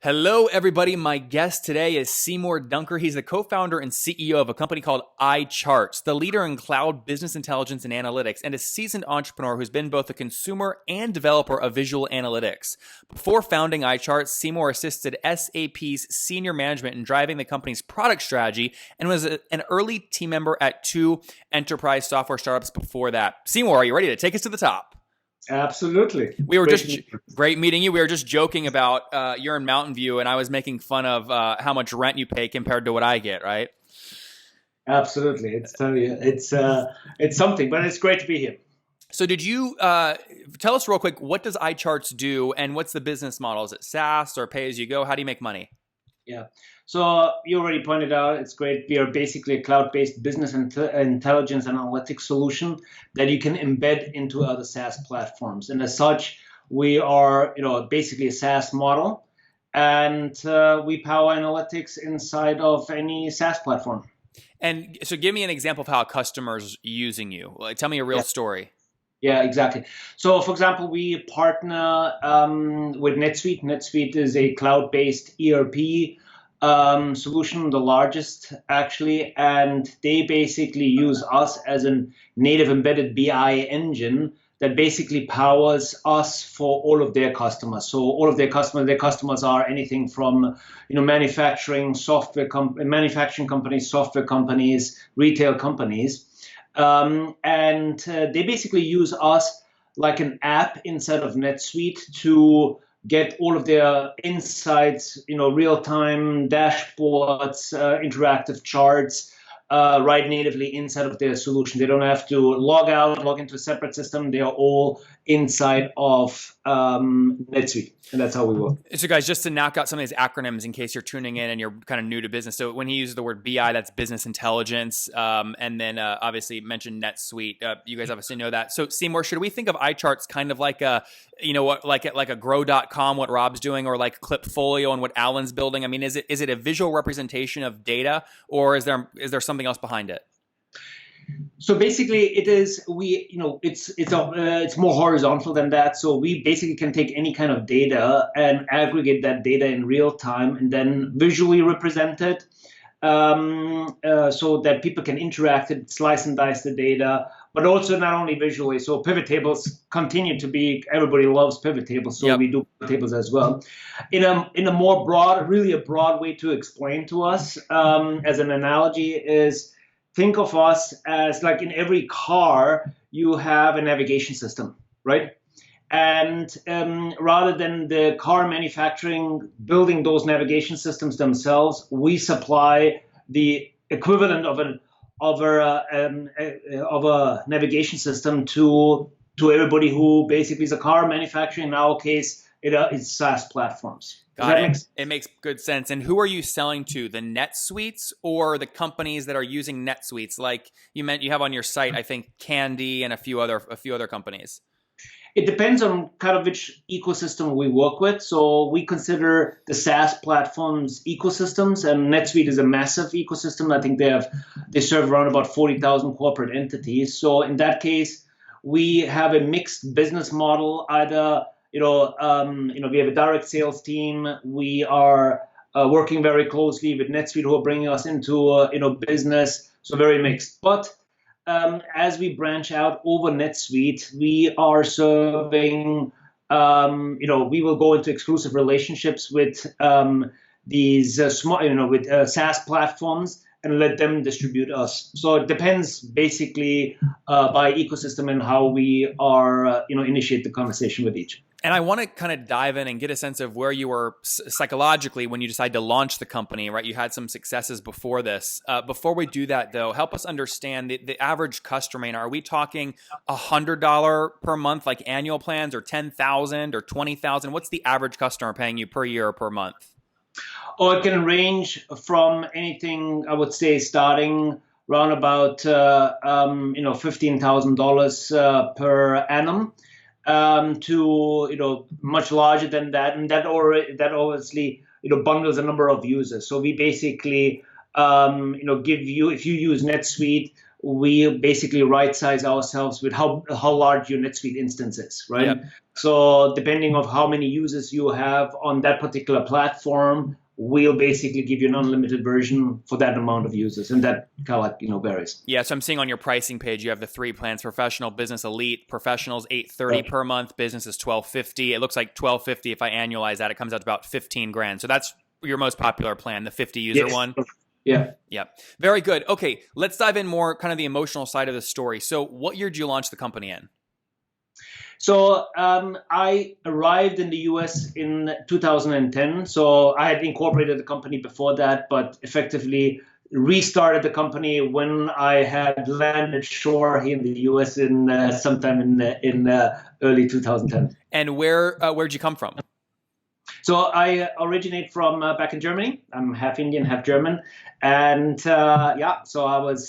Hello, everybody. My guest today is Seymour Duncker. He's the co-founder and CEO of a company called iCharts, the leader in cloud business intelligence and analytics, and a seasoned entrepreneur who's been both a consumer and developer of visual analytics. Before founding iCharts, Seymour assisted SAP's senior management in driving the company's product strategy and was an early team member at two enterprise software startups before that. Seymour, are you ready to take us to the top? Absolutely. We were great meeting you. We were just joking about you're in Mountain View, and I was making fun of how much rent you pay compared to what I get, right? Absolutely. It's something, but it's great to be here. So did you tell us real quick, what does iCharts do and what's the business model? Is it SaaS or pay as you go? How do you make money? Yeah. So you already pointed out, it's great. We are basically a cloud-based business intelligence and analytics solution that you can embed into other SaaS platforms. And as such, we are, basically a SaaS model, and we power analytics inside of any SaaS platform. And so give me an example of how a customer's using you. Like, tell me a real story. Yeah, exactly. So, for example, we partner with NetSuite. NetSuite is a cloud-based ERP solution, the largest actually, and they basically use us as a native embedded BI engine that basically powers us for all of their customers. So all of their customers are anything from manufacturing companies, software companies, retail companies. And they basically use us like an app inside of NetSuite to get all of their insights, real-time dashboards, interactive charts, right natively inside of their solution. They don't have to log into a separate system. They are all inside of NetSuite, and that's how we work. So guys, just to knock out some of these acronyms in case you're tuning in and you're kind of new to business. So when he uses the word BI, that's business intelligence, and then obviously mentioned NetSuite. You guys obviously know that. So Seymour, should we think of iCharts kind of like a, like a grow.com, what Rob's doing, or like Clipfolio and what Alan's building? I mean, is it a visual representation of data, or is there something else behind it? So basically, it's more horizontal than that. So we basically can take any kind of data and aggregate that data in real time and then visually represent it, so that people can interact it, slice and dice the data, but also not only visually. So pivot tables continue to be, everybody loves pivot tables, so we do pivot tables as well. In a more broad, really a broad way to explain to us, as an analogy is, think of us as like in every car, you have a navigation system, right? And rather than the car manufacturing building those navigation systems themselves, we supply the equivalent of a navigation system to everybody who basically is a car manufacturer. In our case, it's SaaS platforms. Got it. It makes good sense. And who are you selling to? The NetSuites or the companies that are using NetSuites? Like you have on your site, I think Candy and a few other companies. It depends on kind of which ecosystem we work with. So we consider the SaaS platforms ecosystems, and NetSuite is a massive ecosystem. I think they serve around about 40,000 corporate entities. So in that case, we have a mixed business model. Either we have a direct sales team. We are working very closely with NetSuite, who are bringing us into business. So very mixed. But as we branch out over NetSuite, we are serving. We will go into exclusive relationships with these with SaaS platforms and let them distribute us. So it depends basically by ecosystem and how we are initiate the conversation with each. And I want to kind of dive in and get a sense of where you were psychologically when you decided to launch the company, right? You had some successes before this. Before we do that, though, help us understand the average customer. Are we talking $100 per month, like annual plans, or $10,000 or $20,000? What's the average customer paying you per year or per month? Oh, it can range from anything, I would say, starting around about $15,000 per annum. To much larger than that, and that obviously bundles a number of users. So we basically give you, if you use NetSuite, we basically right size ourselves with how large your NetSuite instance is, right? Yep. So depending on how many users you have on that particular platform, we'll basically give you an unlimited version for that amount of users, and that kind of varies. Yeah, so I'm seeing on your pricing page you have the 3 plans: Professional, Business, Elite. Professional's $830 per month. Business is $1250. It looks like $1250 if I annualize that, it comes out to about $15,000. So that's your most popular plan, the 50 user one. Yeah. Yep. Very good. Okay, let's dive in more kind of the emotional side of the story. So what year did you launch the company in? So I arrived in the US in 2010. So I had incorporated the company before that, but effectively restarted the company when I had landed shore here in the US in sometime in early 2010. And where'd you come from? So I originate from back in Germany. I'm half Indian, half German, and so I was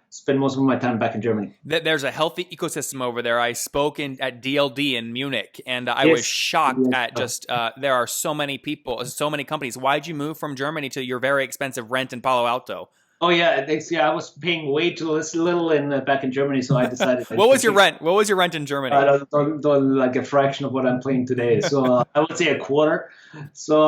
spent most of my time back in Germany. There's a healthy ecosystem over there. I spoke at DLD in Munich, and I was shocked at just there are so many people, so many companies. Why'd you move from Germany to your very expensive rent in Palo Alto? Oh yeah, I was paying way too little back in Germany, so I decided. What was your rent? What was your rent in Germany? Like a fraction of what I'm paying today. So I would say a quarter. So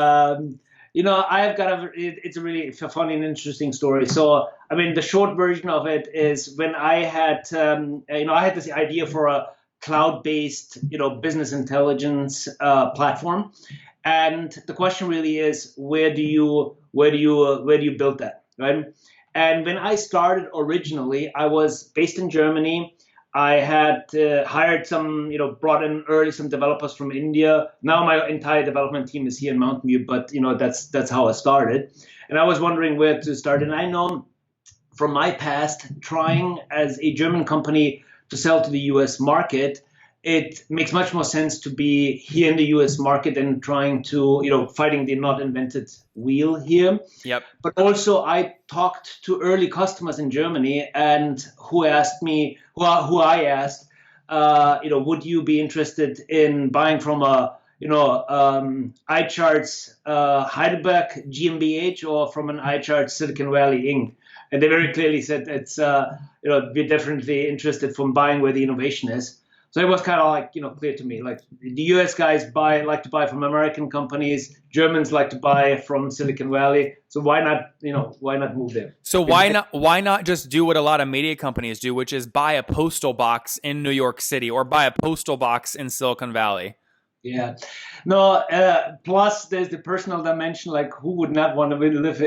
I've got it's a really funny and interesting story. So I mean, the short version of it is when I had I had this idea for a cloud-based business intelligence platform, and the question really is where do you build that? Right. And when I started originally, I was based in Germany. I had hired brought in early some developers from India. Now my entire development team is here in Mountain View, but that's how I started. And I was wondering where to start. And I know from my past, trying as a German company to sell to the US market, it makes much more sense to be here in the US market than trying to, fighting the not invented wheel here. Yep. But also I talked to early customers in Germany and who I asked, would you be interested in buying from iCharts Heidelberg GmbH or from an iCharts Silicon Valley Inc. And they very clearly said it's, we're definitely interested from buying where the innovation is. So it was kind of clear to me, like the US guys like to buy from American companies, Germans like to buy from Silicon Valley. So why not move there? So why not just do what a lot of media companies do, which is buy a postal box in New York City or buy a postal box in Silicon Valley? Yeah, no. Plus, there's the personal dimension. Like, who would not want to live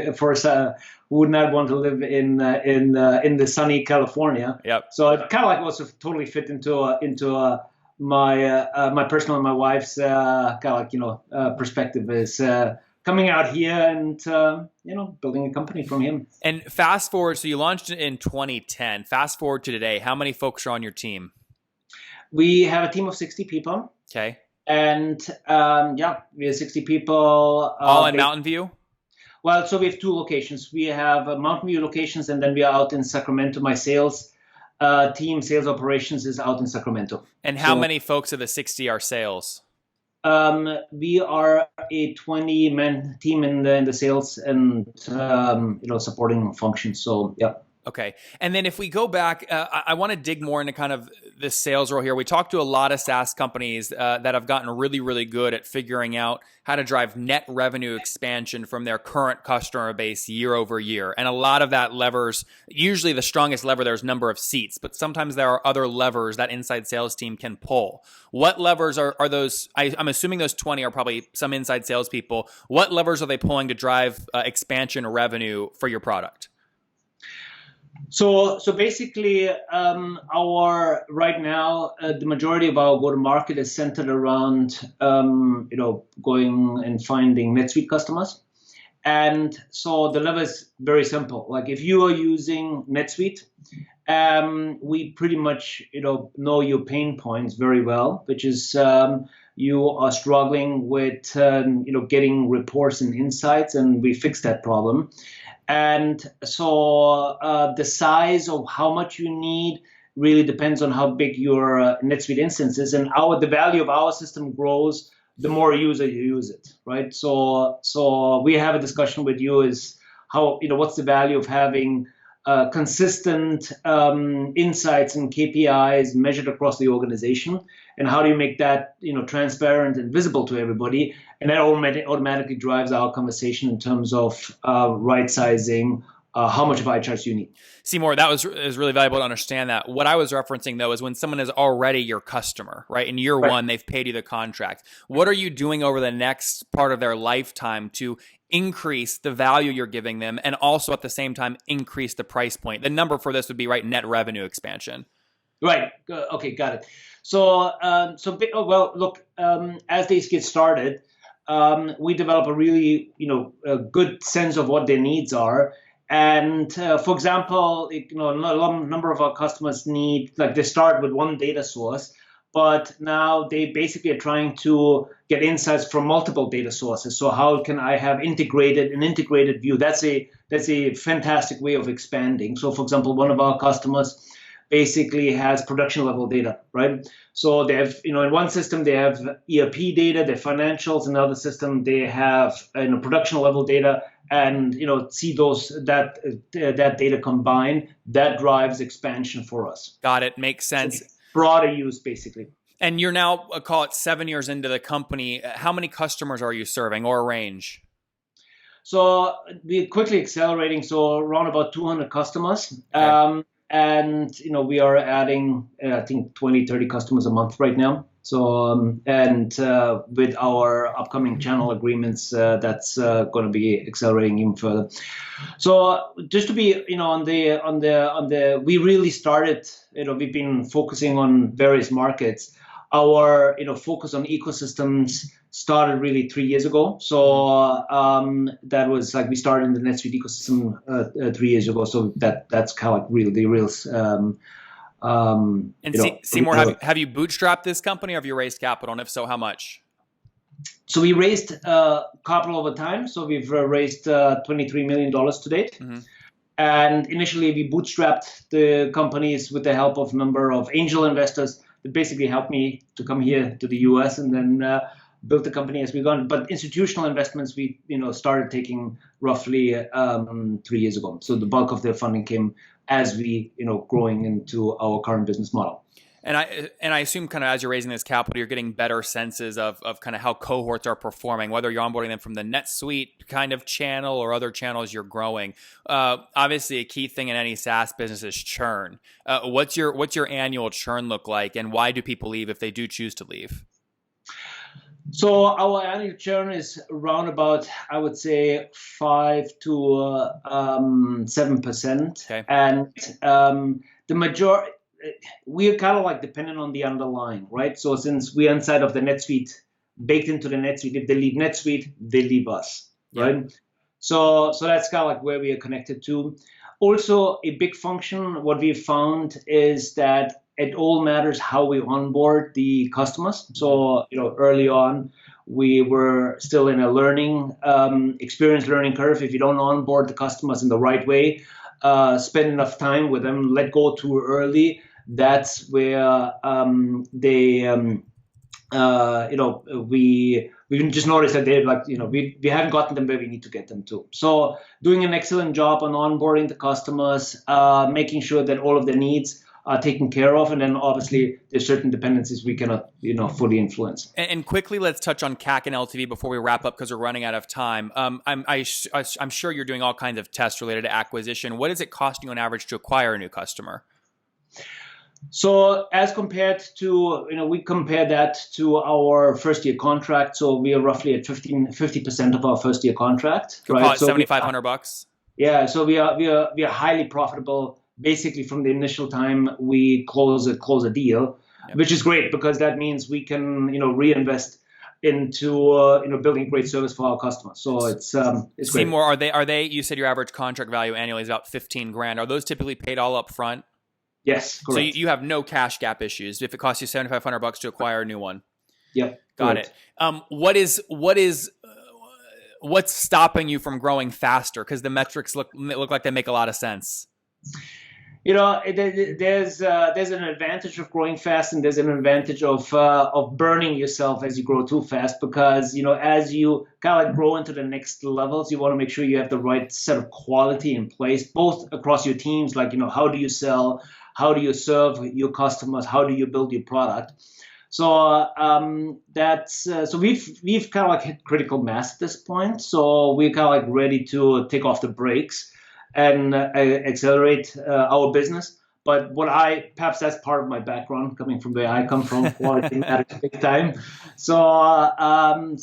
who would not want to live in the sunny California? Yep. So it kind of was totally fit into my personal and my wife's perspective is coming out here and building a company from him. And fast forward, so you launched it in 2010. Fast forward to today, how many folks are on your team? We have a team of 60 people. Okay. And we have 60 people. All in Mountain View? Well, so we have 2 locations. We have Mountain View locations, and then we are out in Sacramento. My sales sales operations is out in Sacramento. And how many folks of the 60 are sales? We are a 20-man team in the sales and supporting functions. So yeah. Okay. And then if we go back, I want to dig more into kind of this sales role here. We talked to a lot of SaaS companies that have gotten really, really good at figuring out how to drive net revenue expansion from their current customer base year over year. And a lot of that levers, usually the strongest lever there is number of seats, but sometimes there are other levers that inside sales team can pull. What levers are those? I'm assuming those 20 are probably some inside salespeople. What levers are they pulling to drive expansion revenue for your product? So basically, right now, the majority of our go-to-market is centered around, going and finding NetSuite customers. And so the lever is very simple. Like if you are using NetSuite, we pretty much, know your pain points very well, which is you are struggling with, getting reports and insights, and we fix that problem. And so the size of how much you need really depends on how big your NetSuite instance is, and the value of our system grows the more user you use it, right? So we have a discussion with you is how what's the value of having consistent insights and KPIs measured across the organization, and how do you make that transparent and visible to everybody, and that automatically drives our conversation in terms of right sizing, how much of iCharts you need. Seymour, that is really valuable to understand that. What I was referencing, though, is when someone is already your customer, right? In year one, they've paid you the contract. What are you doing over the next part of their lifetime to increase the value you're giving them, and also at the same time increase the price point? The number for this would be net revenue expansion. Right. Okay, got it. So, look, as they get started, we develop a really, a good sense of what their needs are. And for example, a number of our customers need, they start with one data source, but now they basically are trying to get insights from multiple data sources. So how can I have an integrated view? That's a fantastic way of expanding. So for example, one of our customers basically has production level data, right? So they have, in one system they have ERP data, their financials. In another system they have production level data, and see that data combined. That drives expansion for us. Got it. Makes sense. So broader use, basically. And you're now, call it 7 years into the company. How many customers are you serving, or a range? So we're quickly accelerating. So around about 200 customers. Okay. And we are adding, I think, 20, 30 customers a month right now. So with our upcoming channel agreements, that's going to be accelerating even further. So just to be, we really started. We've been focusing on various markets. Our focus on ecosystems started really 3 years ago. So that was we started in the NetSuite ecosystem 3 years ago. So that's kind of the real. Seymour, have you bootstrapped this company, or have you raised capital? And if so, how much? So we raised capital over time. So we've raised $23 million to date. Mm-hmm. And initially we bootstrapped the companies with the help of a number of angel investors that basically helped me to come here to the US, and then built the company as we gone. But institutional investments we started taking roughly 3 years ago. So the bulk of the funding came as we growing into our current business model. And I assume kind of as you're raising this capital, you're getting better senses of kind of how cohorts are performing, whether you're onboarding them from the NetSuite kind of channel or other channels you're growing. Obviously, a key thing in any SaaS business is churn. What's your annual churn look like, and why do people leave if they do choose to leave? So our annual churn is around about, I would say, 5 to 7%. Okay. And the majority, we are kind of dependent on the underlying, right? So since we're inside of the NetSuite, baked into the NetSuite, if they leave NetSuite, they leave us, right? Yeah. So that's kind of where we are connected to. Also, a big function, what we've found is that it all matters how we onboard the customers. So, early on, we were still in a learning curve. If you don't onboard the customers in the right way, spend enough time with them, let go too early, that's where we just noticed that they we haven't gotten them where we need to get them to. So doing an excellent job on onboarding the customers, making sure that all of their needs are taken care of, and then obviously there's certain dependencies we cannot fully influence. And quickly, let's touch on Cac and LTV before we wrap up, because we're running out of time. I'm sure you're doing all kinds of tests related to acquisition. What is it costing you on average to acquire a new customer? So as compared to, we compare that to our first year contract. So we are roughly at 50% of our first year contract. Right? Call it so $7,500. Yeah. So we are highly profitable. Basically, from the initial time we close a deal, yep. Which is great because that means we can reinvest into building great service for our customers. So it's great. Seymour, are they? You said your average contract value annually is about $15,000. Are those typically paid all up front? Yes, correct. So you have no cash gap issues if it costs you $7,500 to acquire a new one. Yep. Got it. What's stopping you from growing faster? Because the metrics look like they make a lot of sense. There's an advantage of growing fast, and there's an advantage of burning yourself as you grow too fast. Because as you kind of like grow into the next levels, you want to make sure you have the right set of quality in place, both across your teams. Like how do you sell, how do you serve your customers, how do you build your product. So so we've kind of like hit critical mass at this point. So we're kind of like ready to take off the brakes and accelerate our business. But perhaps that's part of my background, coming from where I come from, quality matters big time. So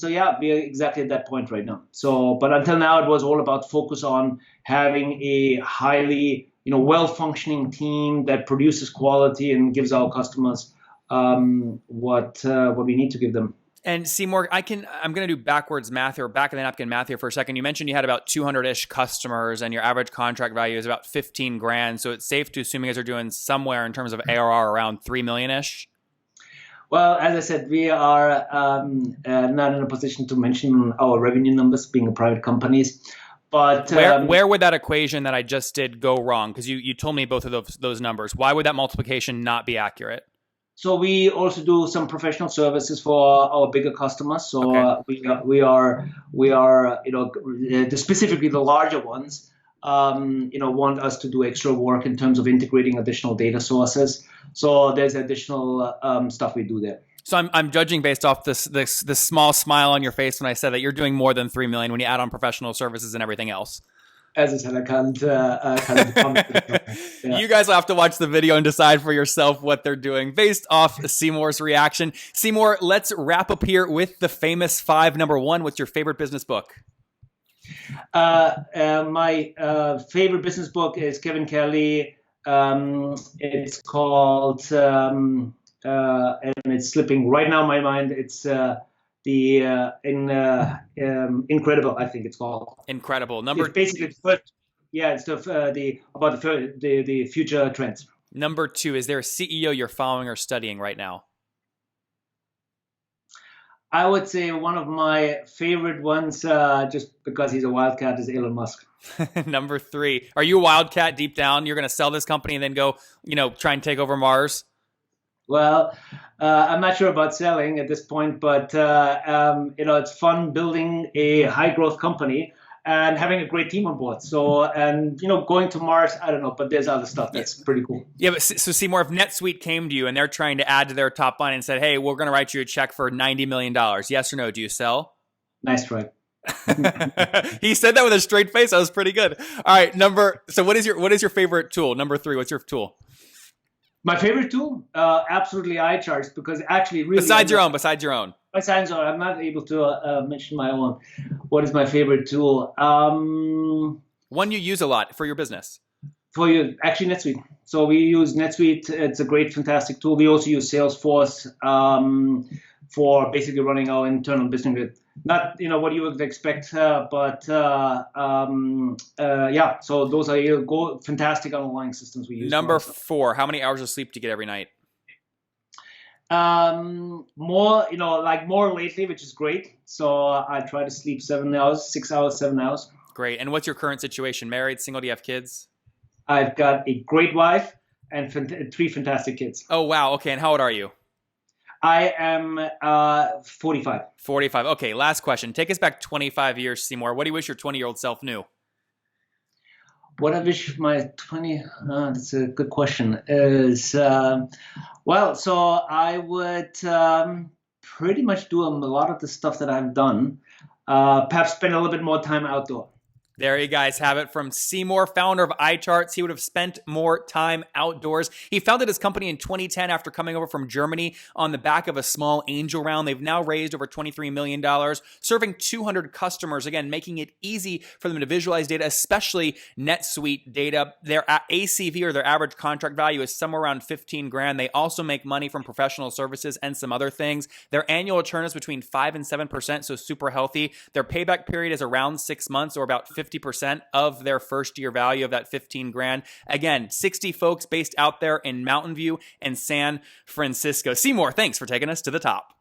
yeah, we're exactly at that point right now. So, but until now, it was all about focus on having a highly, well-functioning team that produces quality and gives our customers what we need to give them. And Seymour, I'm going to do backwards math here, back of the napkin math here for a second. You mentioned you had about 200-ish customers and your average contract value is about 15 grand. So it's safe to assume you guys are doing somewhere in terms of ARR around 3 million-ish? Well, as I said, we are not in a position to mention our revenue numbers, being private companies. But where would that equation that I just did go wrong? Because you told me both of those numbers. Why would that multiplication not be accurate? So we also do some professional services for our bigger customers. So okay. we are specifically the larger ones. Want us to do extra work in terms of integrating additional data sources. So there's additional stuff we do there. So I'm judging based off this small smile on your face when I said that you're doing more than 3 million when you add on professional services and everything else. As I said, I can't comment. Yeah. You guys will have to watch the video and decide for yourself what they're doing based off Seymour's reaction. Seymour, let's wrap up here with the famous 5. Number 1, what's your favorite business book? My favorite business book is Kevin Kelly. It's called, and it's slipping right now in my mind. It's Incredible, I think it's called. Incredible. It's basically it's about the future trends. Number 2, is there a CEO you're following or studying right now? I would say one of my favorite ones, just because he's a wildcat, is Elon Musk. Number 3, are you a wildcat deep down? You're going to sell this company and then go, try and take over Mars? Well, I'm not sure about selling at this point, but it's fun building a high growth company and having a great team on board. So, and going to Mars, I don't know, but there's other stuff that's pretty cool. Yeah, but so Seymour, if NetSuite came to you and they're trying to add to their top line and said, "Hey, we're going to write you a check for $90 million," yes or no? Do you sell? Nice try. He said that with a straight face. That was pretty good. All right, so what is your favorite tool? Number 3, what's your tool? My favorite tool, absolutely iCharts, because actually really... Besides your own. I'm not able to mention my own. What is my favorite tool? One you use a lot for your business. Actually, NetSuite. So we use NetSuite. It's a great, fantastic tool. We also use Salesforce for basically running our internal business with. Not what you would expect, but yeah. So those are fantastic underlying systems we use. Number 4, how many hours of sleep do you get every night? More lately, which is great. So I try to sleep 7 hours, 6 hours, 7 hours. Great. And what's your current situation? Married, single? Do you have kids? I've got a great wife and 3 fantastic kids. Oh wow. Okay. And how old are you? I am 45. 45. Okay, last question. Take us back 25 years, Seymour. What do you wish your 20-year-old self knew? What I wish my that's a good question, is, so I would pretty much do a lot of the stuff that I've done, perhaps spend a little bit more time outdoor. There you guys have it from Seymour, founder of iCharts. He would have spent more time outdoors. He founded his company in 2010 after coming over from Germany on the back of a small angel round. They've now raised over $23 million, serving 200 customers, again, making it easy for them to visualize data, especially NetSuite data. Their ACV, or their average contract value, is somewhere around 15 grand. They also make money from professional services and some other things. Their annual churn is between 5 and 7%, so super healthy. Their payback period is around 6 months, or about 50% of their first year value of that 15 grand. Again, 60 folks based out there in Mountain View and San Francisco. Seymour, thanks for taking us to the top.